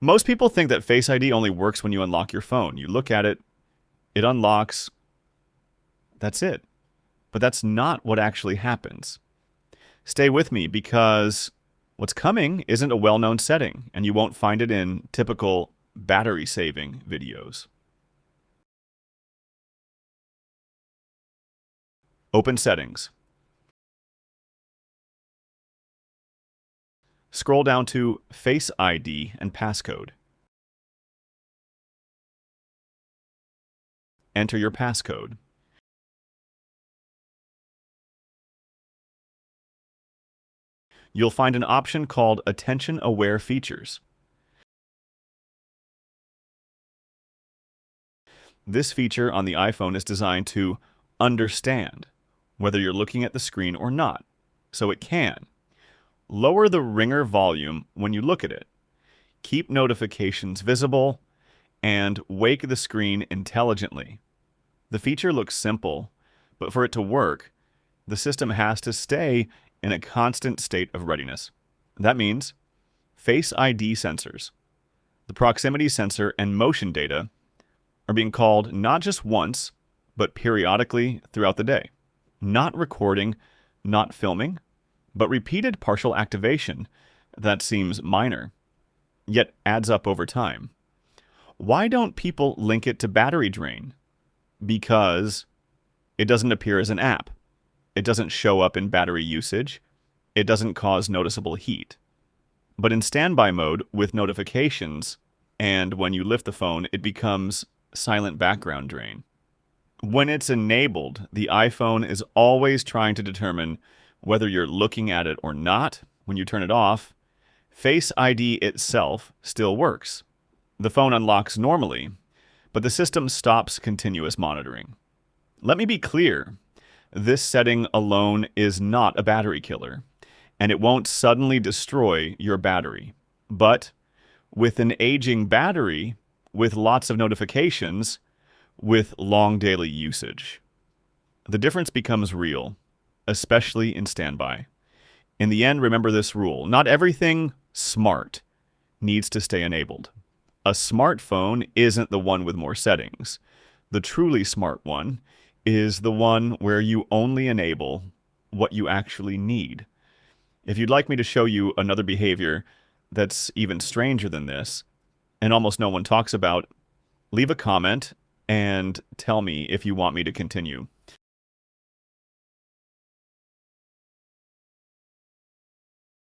Most people think that Face ID only works when you unlock your phone. You look at it, it unlocks, that's it. But that's not what actually happens. Stay with me because what's coming isn't a well-known setting, and you won't find it in typical battery saving videos. Open Settings. Scroll down to Face ID and Passcode. Enter your passcode. You'll find an option called Attention Aware Features. This feature on the iPhone is designed to understand whether you're looking at the screen or not, so it can lower the ringer volume when you look at it, keep notifications visible, and wake the screen intelligently. The feature looks simple, but for it to work, the system has to stay in a constant state of readiness. That means Face ID sensors, the proximity sensor, and motion data are being called not just once, but periodically throughout the day. Not recording, not filming, but repeated partial activation that seems minor, yet adds up over time. Why don't people link it to battery drain? Because it doesn't appear as an app. It doesn't show up in battery usage. It doesn't cause noticeable heat. But in standby mode with notifications, and when you lift the phone, it becomes silent background drain. When it's enabled, the iPhone is always trying to determine whether you're looking at it or not. When you turn it off, Face ID itself still works. The phone unlocks normally, but the system stops continuous monitoring. Let me be clear, this setting alone is not a battery killer, and it won't suddenly destroy your battery. But with an aging battery, with lots of notifications, with long daily usage, the difference becomes real, especially in standby. In the end, remember this rule: not everything smart needs to stay enabled. A smartphone isn't the one with more settings. The truly smart one is the one where you only enable what you actually need. If you'd like me to show you another behavior that's even stranger than this, and almost no one talks about, leave a comment and tell me if you want me to continue.